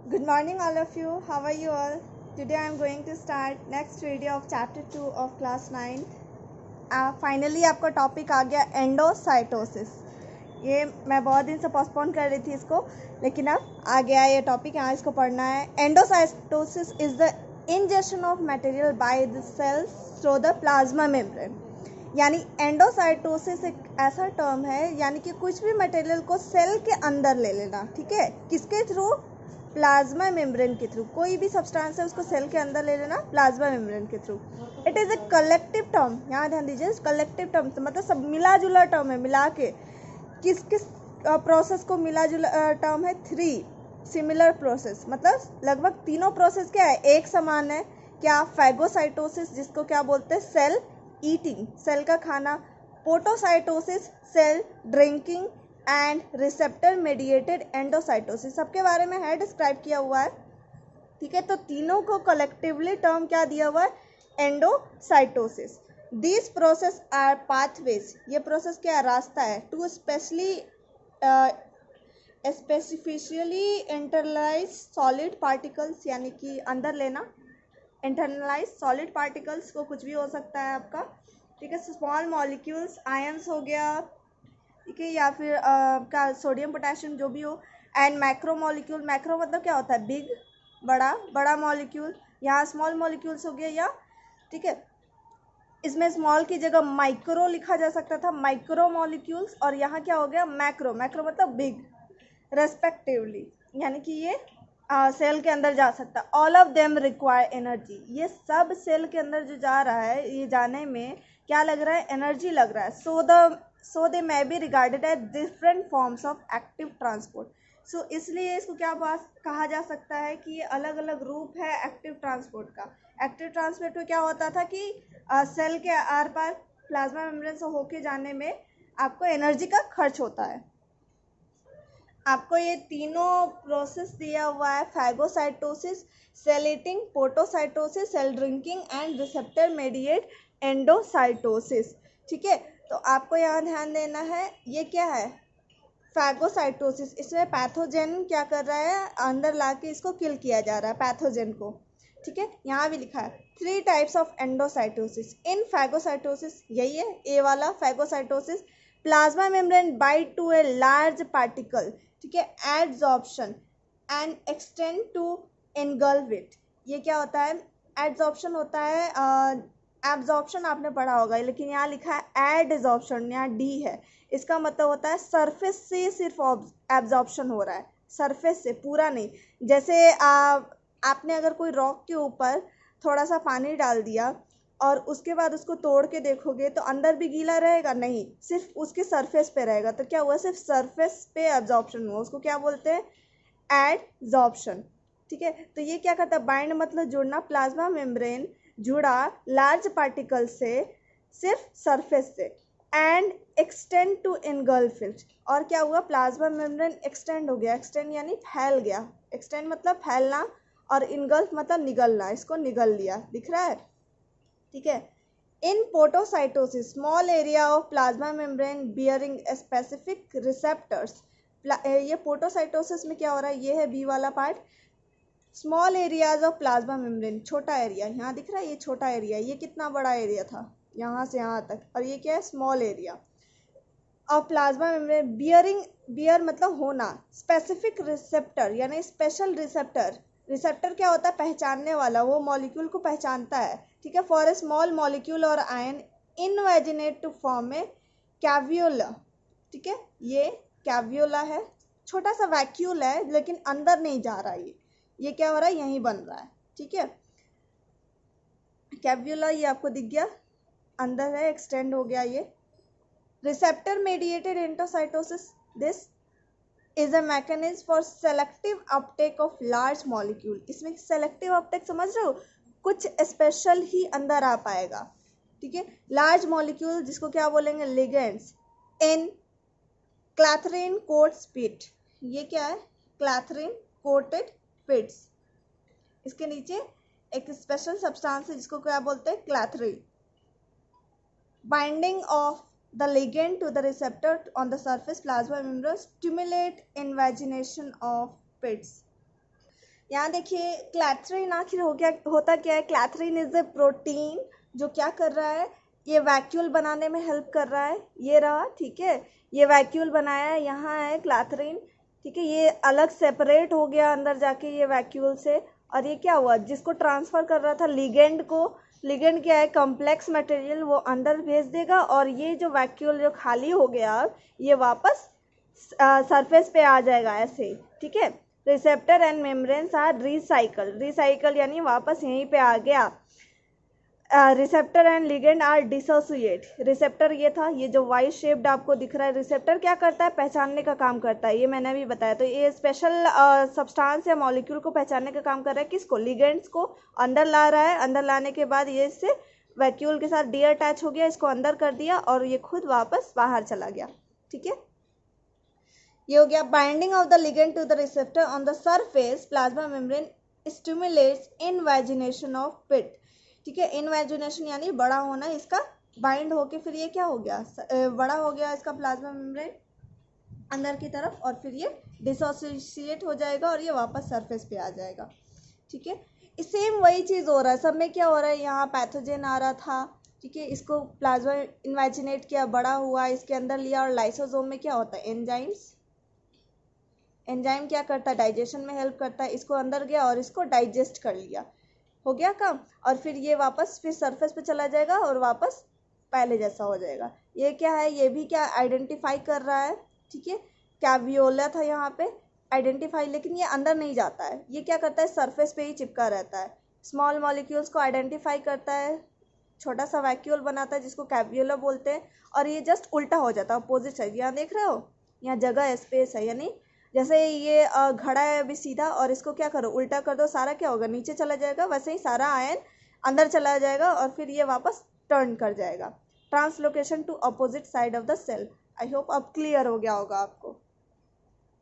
Good morning all of you. How are you all? Today I am going to start next video of chapter 2 of class 9. Finally आपका topic आ गया endocytosis. ये मैं बहुत दिन से postpone कर रही थी इसको, लेकिन अब आ गया ये टॉपिक, यहाँ इसको पढ़ना है। Endocytosis is the injection of material by the cells through the plasma membrane. यानी एंडोसाइटोसिस एक ऐसा टर्म है, यानी कि कुछ भी मटेरियल को सेल के अंदर ले लेना। ठीक है, किसके थ्रू? प्लाज्मा मेम्ब्रेन के थ्रू। कोई भी सब्सटेंस है उसको सेल के अंदर ले लेना प्लाज्मा मेम्ब्रेन के through. It is a collective term, यहाँ ध्यान दीजिए, कलेक्टिव टर्म मतलब सब मिला जुला टर्म है, मिला के। किस किस प्रोसेस को मिला जुला टर्म है? 3 सिमिलर प्रोसेस, मतलब लगभग तीनों प्रोसेस क्या है, एक समान है। क्या? फैगोसाइटोसिस, जिसको क्या बोलते हैं? सेल ईटिंग, सेल का खाना। Potocytosis, cell drinking. And receptor mediated endocytosis, सबके बारे में है, डिस्क्राइब किया हुआ है। ठीक है, तो तीनों को कलेक्टिवली टर्म क्या दिया हुआ है? Endocytosis. This process are pathways, ये प्रोसेस क्या है? रास्ता है। To specifically internalize solid particles, यानी कि अंदर लेना। इंटरनलाइज सॉलिड पार्टिकल्स को कुछ भी हो सकता है आपका। ठीक है, स्मॉल मॉलिक्यूल्स, आयंस हो गया, ठीक है, या फिर का सोडियम पोटेशियम जो भी हो। एंड मैक्रो मॉलिक्यूल, मैक्रो मतलब क्या होता है? बिग, बड़ा, बड़ा मॉलिक्यूल। यहाँ स्मॉल मॉलिक्यूल्स हो गया, या ठीक है, इसमें स्मॉल की जगह माइक्रो लिखा जा सकता था, माइक्रो मॉलिक्यूल्स। और यहाँ क्या हो गया? मैक्रो, मैक्रो मतलब बिग, रेस्पेक्टिवली। यानी कि ये सेल के अंदर जा सकता। All of them require energy, ये सब सेल के अंदर जो जा रहा है, ये जाने में क्या लग रहा है? एनर्जी लग रहा है। So they may be regarded as different forms of active transport. So इसलिए इसको क्या कहा जा सकता है कि ये अलग अलग रूप है एक्टिव ट्रांसपोर्ट का। एक्टिव ट्रांसपोर्ट में क्या होता था कि सेल के आर पार प्लाज्मा मेम्ब्रेन से होके जाने में आपको एनर्जी का खर्च होता है। आपको ये तीनों प्रोसेस दिया हुआ है, phagocytosis, cell eating, potocytosis, cell drinking and receptor mediate endocytosis. ठीक है, तो आपको यहाँ ध्यान देना है, ये क्या है? फैगोसाइटोसिस। इसमें पैथोजेन क्या कर रहा है? अंदर लाके इसको किल किया जा रहा है, पैथोजेन को। ठीक है, यहाँ भी लिखा है 3 types of endocytosis in phagocytosis, यही है ए वाला phagocytosis. Plasma membrane bite to a large particle, ठीक है, adsorption and extend to engulf it. ये क्या होता है? एड्सॉर्प्शन होता है, एब्जॉर्प्शन आपने पढ़ा होगा, लेकिन यहाँ लिखा है एडजॉर्प्शन, यहाँ डी है। इसका मतलब होता है सरफेस से सिर्फ एब्जॉर्प्शन हो रहा है, सरफेस से, पूरा नहीं। जैसे आपने अगर कोई रॉक के ऊपर थोड़ा सा पानी डाल दिया और उसके बाद उसको तोड़ के देखोगे तो अंदर भी गीला रहेगा? नहीं, सिर्फ उसके सरफेस पे रहेगा। तो क्या हुआ? सिर्फ सरफेस पे एब्जॉर्प्शन हुआ, उसको क्या बोलते हैं? एडजॉर्प्शन। ठीक है, तो ये क्या करता है? बाइंड मतलब जुड़ना, प्लाज्मा मेम्ब्रेन जुड़ा लार्ज पार्टिकल से, सिर्फ सरफेस से। And extend to engulf it, और क्या हुआ? प्लाज्मा मेम्ब्रेन एक्सटेंड हो गया, एक्सटेंड यानी फैल गया, एक्सटेंड मतलब फैलना, और इनगल्फ मतलब निगलना, इसको निगल लिया, दिख रहा है? ठीक है, in potocytosis small area of plasma membrane bearing specific receptors. ये पोटोसाइटोसिस में क्या हो रहा है? ये है बी वाला part, small areas of plasma membrane, छोटा एरिया, यहाँ दिख रहा है, ये छोटा एरिया। ये कितना बड़ा एरिया था? यहाँ से यहाँ तक, और ये क्या है? Small area of plasma membrane bearing, bear मतलब होना, स्पेसिफिक रिसेप्टर यानी स्पेशल रिसेप्टर। रिसेप्टर क्या होता है? पहचानने वाला, वो मॉलिक्यूल को पहचानता है। ठीक है, फॉर ए स्मॉल मॉलिक्यूल और आयन इनवेजिनेट टू फॉर्म ए कैवियोला। ठीक है, ये कैवियोला है, छोटा सा वैक्यूल है, लेकिन अंदर नहीं जा रहा। ये क्या हो रहा है? यहीं बन रहा है। ठीक है, कैवियोला ये आपको दिख गया, अंदर है, एक्सटेंड हो गया ये। Receptor mediated endocytosis, this is a mechanism for selective Uptake of large molecule. इसमें सेलेक्टिव अपटेक समझ रहे हो? कुछ स्पेशल ही अंदर आ पाएगा। ठीक है, लार्ज मॉलिक्यूल जिसको क्या बोलेंगे? लिगेंड्स इन क्लैथरीन कोट्स पिट। ये क्या है? क्लैथरीन कोटेड पिट्स। इसके नीचे एक स्पेशल सब्सटेंस है जिसको क्या बोलते हैं? Clathrin. Binding of the ligand to the receptor on the surface plasma membrane stimulate invagination of pits. यहाँ देखिए क्लैथरिन आखिर हो गया, होता क्या है, क्लैथरिन इज ए प्रोटीन जो क्या कर रहा है, ये वैक्यूल बनाने में हेल्प कर रहा है, ये रहा, ठीक है, ये वैक्यूल बनाया है, यहाँ है क्लैथरिन, ठीक है, ये अलग सेपरेट हो गया अंदर जाके ये वैक्यूल से, और ये क्या हुआ, जिसको ट्रांसफ़र कर रहा था लिगेंड को, लिगेंड क्या है, कॉम्प्लेक्स मटेरियल, वो अंदर भेज देगा, और ये जो वैक्यूल जो खाली हो गया ये वापस सरफेस पे आ जाएगा ऐसे, ठीक है। Receptor and membranes are recycle यानी वापस यहीं पे आ गया। Receptor and ligand are dissociate. Receptor ये था, ये जो वाई शेप्ड आपको दिख रहा है, रिसेप्टर क्या करता है, पहचानने का काम करता है, ये मैंने भी बताया। तो ये स्पेशल सब्सटेंस या मॉलिक्यूल को पहचानने का काम कर रहा है, किसको, लिगेंड्स को अंदर ला रहा है, अंदर लाने के बाद ये इससे वैक्यूल के साथ डी अटैच हो गया, इसको अंदर कर दिया और ये खुद वापस बाहर चला गया, ठीक है। ये हो गया binding of the ligand to the receptor on the surface plasma membrane stimulates invagination of pit, ठीक है, इनवेजिनेशन यानी बड़ा होना, इसका बाइंड होके फिर ये क्या हो गया, बड़ा हो गया इसका प्लाज्मा मेम्ब्रेन अंदर की तरफ, और फिर ये डिसोसिएट हो जाएगा और ये वापस सरफेस पे आ जाएगा, ठीक है। सेम वही चीज़ हो रहा है सब में, क्या हो रहा है, यहाँ पैथोजेन आ रहा था, ठीक है, इसको प्लाज्मा इन्वेजिनेट किया, बड़ा हुआ, इसके अंदर लिया, और लाइसोसोम में क्या होता है, एंजाइम्स, एंजाइम क्या करता है, डाइजेशन में हेल्प करता है, इसको अंदर गया और इसको डाइजेस्ट कर लिया, हो गया काम, और फिर ये वापस फिर सरफेस पे चला जाएगा और वापस पहले जैसा हो जाएगा। ये क्या है, ये भी क्या आइडेंटिफाई कर रहा है, ठीक है, कैवियोला था यहाँ पे आइडेंटिफाई, लेकिन ये अंदर नहीं जाता है, ये क्या करता है, सरफेस पे ही चिपका रहता है, स्मॉल मॉलिक्यूल्स को आइडेंटिफाई करता है, छोटा सा वैक्यूल बनाता है जिसको कैवियोला बोलते हैं, और ये जस्ट उल्टा हो जाता है, अपोजिट साइड, यहाँ देख रहे हो, यहाँ जगह स्पेस है, यानी जैसे ये घड़ा है अभी सीधा, और इसको क्या करो, उल्टा कर दो, सारा क्या होगा, नीचे चला जाएगा, वैसे ही सारा आयन अंदर चला जाएगा और फिर ये वापस टर्न कर जाएगा, translocation to opposite side of the cell. I hope अब क्लियर हो गया होगा आपको।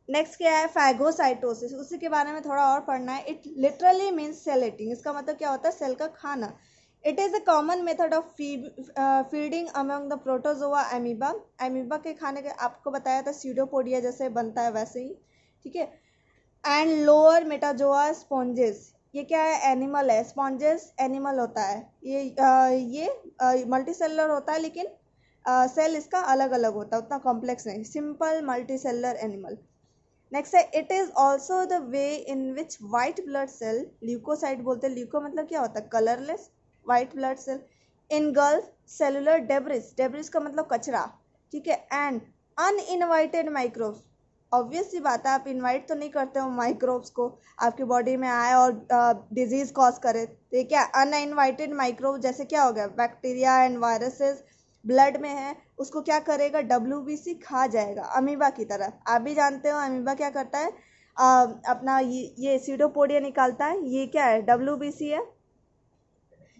नेक्स्ट क्या है, फैगोसाइटोसिस, उसी के बारे में थोड़ा और पढ़ना है। It literally means cell eating, इसका मतलब क्या होता है, सेल का खाना। It is a common method of feeding among the protozoa amoeba, amoeba के खाने के आपको बताया था, स्यूडोपोडिया जैसे बनता है वैसे ही, ठीक है। एंड लोअर मेटाजोआ स्पॉन्जेस, ये क्या है, एनिमल है, स्पॉन्जेस एनिमल होता है, ये मल्टी सेलुलर होता है, लेकिन सेल इसका अलग अलग होता है, उतना कॉम्प्लेक्स नहीं, simple multi cellular animal. Next है, it is also the way in which white blood cell, leukocyte बोलते हैं, ल्यूको मतलब क्या होता है, colourless, white blood cell, engulf cellular debris, debris का मतलब कचरा, ठीक है, एंड अनइनवाइटेड माइक्रोब्स, ऑब्वियस सी बात है, आप इनवाइट तो नहीं करते हो माइक्रोब्स को आपकी बॉडी में आए और डिजीज़ कॉज करे, तो ये क्या अनइनवाइटेड माइक्रोब, जैसे क्या हो गया, बैक्टीरिया एंड वायरसेस ब्लड में है, उसको क्या करेगा, WBC खा जाएगा, अमीबा की तरह। आप भी जानते हो अमीबा क्या करता है, अपना ये सीडोपोडिया निकालता है, ये क्या है, WBC है,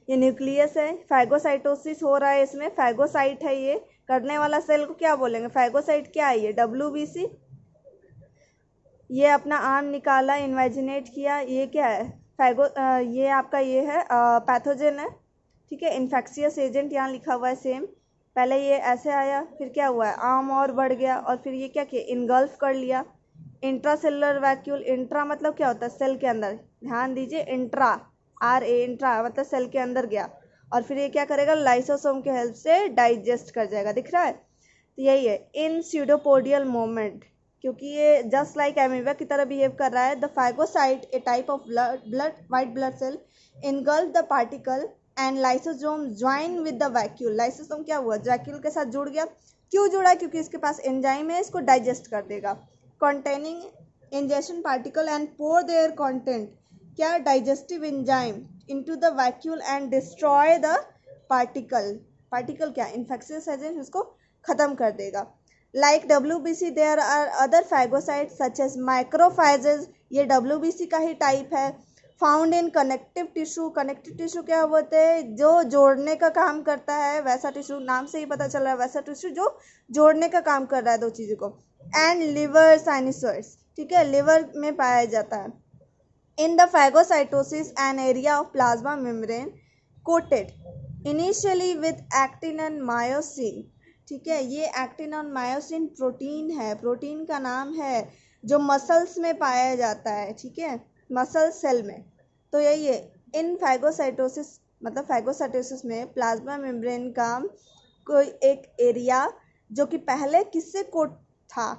ये न्यूक्लियस है, फैगोसाइटोसिस हो रहा है इसमें, फैगोसाइट है, ये करने वाला सेल को क्या बोलेंगे, फैगोसाइट क्या है, ये WBC, ये अपना आर्म निकाला, इन्वेजिनेट किया, ये क्या है, ये आपका ये है पैथोजन है, ठीक है, इन्फेक्शियस एजेंट यहाँ लिखा हुआ है सेम, पहले ये ऐसे आया, फिर क्या हुआ है, आर्म और बढ़ गया, और फिर ये क्या किया, इनगल्फ कर लिया, इंट्रा सेलुलर वैक्यूल, इंट्रा मतलब क्या होता है, सेल के अंदर, ध्यान दीजिए, इंट्रा, इंट्रा मतलब सेल के अंदर गया, और फिर ये क्या करेगा, लाइसोसोम के हेल्प से डाइजेस्ट कर जाएगा, दिख रहा है, तो यही है इन स्यूडोपोडियल मोमेंट, क्योंकि ये जस्ट लाइक एमीबा की तरह बिहेव कर रहा है। The phagocyte, a type of white blood cell, engulf the particle and lysosome join with the vacuole, lysosome क्या हुआ, वैक्यूल के साथ जुड़ गया, क्यों जुड़ा, क्योंकि इसके पास एंजाइम है, इसको डाइजेस्ट कर देगा, containing injection particle and pour their content, क्या, digestive enzyme into the vacuole and destroy the particle, particle क्या, इन्फेक्शियस एजेंट, उसको खत्म कर देगा। Like WBC, there are other phagocytes such as macrophages, ये WBC का ही टाइप है, found in connective tissue, connective tissue क्या होते हैं, जो जोड़ने का काम करता है, वैसा टिश्यू, नाम से ही पता चल रहा है, वैसा टिश्यू जो जोड़ने का काम कर रहा है दो चीज़ों को, एंड लिवर साइनोसॉइड्स, ठीक है, लिवर में पाया जाता है। In the phagocytosis an area of plasma membrane coated initially with actin and myosin, ठीक है, ये एक्टिन और मायोसिन प्रोटीन है, प्रोटीन का नाम है, जो मसल्स में पाया जाता है, ठीक है, मसल सेल में। तो यही है, इन फैगोसाइटोसिस मतलब फैगोसाइटोसिस में प्लाज्मा मेम्ब्रेन का कोई एक एरिया जो कि पहले किससे कोट था,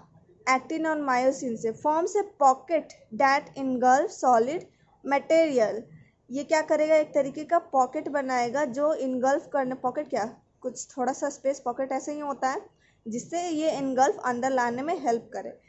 एक्टिन और मायोसिन से, forms a pocket that engulf solid material. ये क्या करेगा, एक तरीके का पॉकेट बनाएगा जो इनगल्फ करने, पॉकेट क्या, कुछ थोड़ा सा स्पेस पॉकेट ऐसे ही होता है जिससे ये इनगल्फ अंदर लाने में हेल्प करे।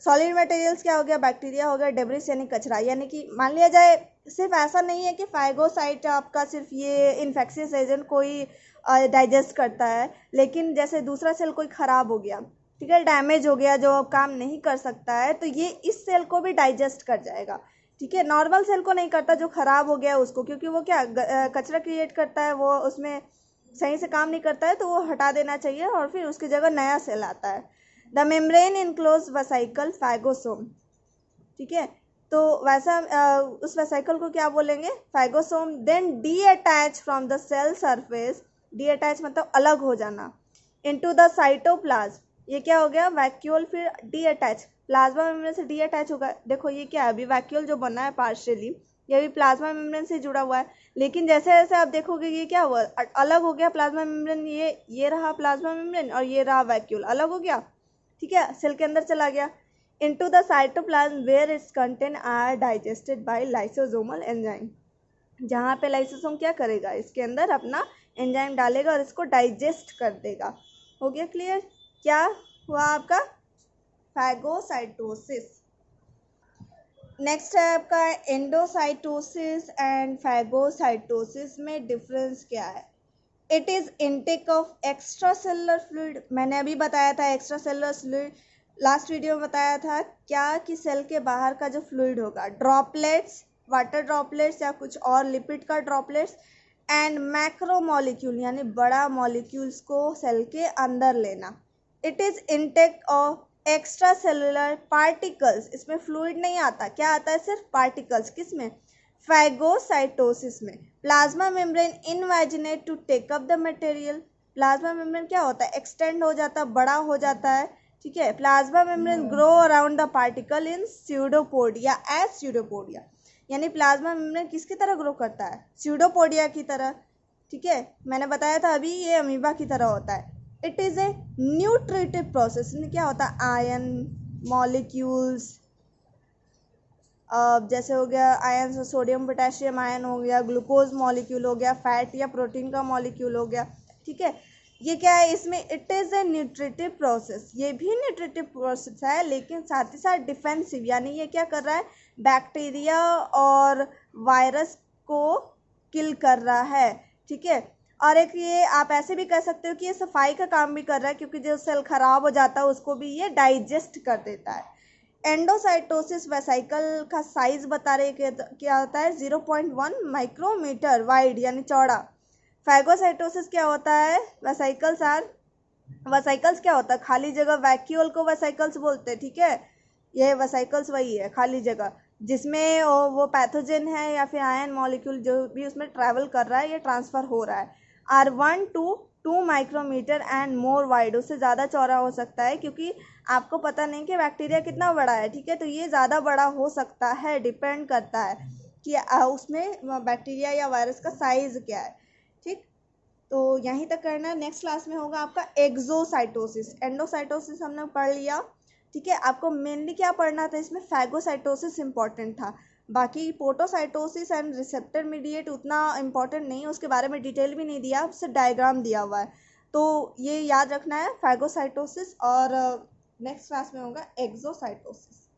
सॉलिड मटेरियल्स क्या हो गया, बैक्टीरिया हो गया, डेब्रिस यानी कचरा, यानी कि मान लिया जाए सिर्फ ऐसा नहीं है कि फाइगोसाइट आपका सिर्फ ये इन्फेक्शियस एजेंट कोई डाइजेस्ट करता है, लेकिन जैसे दूसरा सेल कोई ख़राब हो गया, ठीक है, डैमेज हो गया, जो काम नहीं कर सकता है, तो ये इस सेल को भी डाइजेस्ट कर जाएगा, ठीक है। नॉर्मल सेल को नहीं करता, जो ख़राब हो गया उसको, क्योंकि वो क्या कचरा क्रिएट करता है, वो उसमें सही से काम नहीं करता है, तो वो हटा देना चाहिए और फिर उसकी जगह नया सेल आता है। The membrane enclose vesicle phagosome, ठीक है, तो वैसा उस वेसिकल को क्या बोलेंगे, phagosome. Then detach from the cell surface, detach मतलब अलग हो जाना, इनटू द साइटोप्लाज्म, ये क्या हो गया वैक्यूल, फिर डी अटैच, प्लाज्मा मेम्ब्रेन से डी अटैच होगा। देखो ये क्या है, अभी वैक्यूल जो बना है पार्शियली, ये भी प्लाज्मा मेम्ब्रेन से जुड़ा हुआ है, लेकिन जैसे जैसे आप देखोगे ये क्या हुआ, अलग हो गया प्लाज्मा मेम्ब्रेन, ये रहा प्लाज्मा मेम्ब्रेन और ये रहा वैक्यूल, अलग हो गया, ठीक है, सेल के अंदर चला गया। Into the cytoplasm where its content are digested by lysosomal enzyme, जहाँ पे लाइसोसोम क्या करेगा, इसके अंदर अपना एंजाइम डालेगा और इसको डाइजेस्ट कर देगा। हो गया क्लियर, क्या हुआ आपका फैगोसाइटोसिस। नेक्स्ट है आपका एंडोसाइटोसिस एंड फैगोसाइटोसिस में डिफरेंस क्या है। It is intake of extra cellular fluid, मैंने अभी बताया था extra cellular fluid, last video में बताया था क्या कि सेल के बाहर का जो फ्लूइड होगा, ड्रॉपलेट्स, वाटर ड्रॉपलेट्स या कुछ और लिपिड का ड्रॉपलेट्स, एंड मैक्रो मॉलिक्यूल यानी बड़ा मॉलिक्यूल्स को सेल के अंदर लेना। It is intake of extra cellular particles, इसमें फ्लूइड नहीं आता, क्या आता है, सिर्फ पार्टिकल्स, किसमें, फैगोसाइटोसिस में। Plasma membrane invaginate to take up the material, plasma membrane क्या होता है, एक्सटेंड हो जाता है, बड़ा हो जाता है, ठीक है। Plasma membrane grow around the particle in pseudopodia as pseudopodia, यानी प्लाज्मा मेम्ब्रेन किसकी तरह ग्रो करता है, स्यूडोपोडिया की तरह, ठीक है। मैंने बताया था अभी ये अमीबा की तरह होता है। It is a nutritive process, में क्या होता है, आयन मॉलिक्यूल्स, जैसे हो गया आयन, सोडियम पोटेशियम आयन हो गया, ग्लूकोज मॉलिक्यूल हो गया, फैट या प्रोटीन का मॉलिक्यूल हो गया, ठीक है। ये क्या है इसमें, it is a nutritive process, ये भी न्यूट्रिटिव प्रोसेस है, लेकिन साथ ही साथ डिफेंसिव, यानी ये क्या कर रहा है, बैक्टीरिया और वायरस को किल कर रहा है, ठीक है। और एक ये आप ऐसे भी कह सकते हो कि ये सफाई का काम भी कर रहा है, क्योंकि जो सेल खराब हो जाता है उसको भी ये डाइजेस्ट कर देता है। एंडोसाइटोसिस वेसिकल का साइज बता रहे क्या होता है, 0.1 माइक्रोमीटर वाइड यानी चौड़ा। फैगोसाइटोसिस क्या होता है, वेसिकल्स क्या होता है, खाली जगह, वैक्यूल को वेसिकल्स बोलते हैं, ठीक है। ये वेसिकल्स वही है, खाली जगह जिसमें वो पैथोजन है या फिर आयन मॉलिक्यूल जो भी उसमें ट्रैवल कर रहा है, ये ट्रांसफ़र हो रहा है। Are 1 to 2 micrometre and more wide, उससे ज़्यादा चौड़ा हो सकता है, क्योंकि आपको पता नहीं कि बैक्टीरिया कितना बड़ा है, ठीक है, तो ये ज़्यादा बड़ा हो सकता है, डिपेंड करता है कि उसमें बैक्टीरिया या वायरस का साइज़ क्या है, ठीक। तो यहीं तक करना है, नेक्स्ट क्लास में होगा आपका एक्सोसाइटोसिस। एंडोसाइटोसिस हमने पढ़ लिया, ठीक है। आपको मेनली क्या पढ़ना था इसमें, फैगोसाइटोसिस इंपॉर्टेंट था, बाकी पोटोसाइटोसिस एंड रिसेप्टर मीडिएट उतना इंपॉर्टेंट नहीं है, उसके बारे में डिटेल भी नहीं दिया, सिर्फ डायग्राम दिया हुआ है, तो ये याद रखना है फैगोसाइटोसिस, और नेक्स्ट क्लास में होगा एक्सोसाइटोसिस।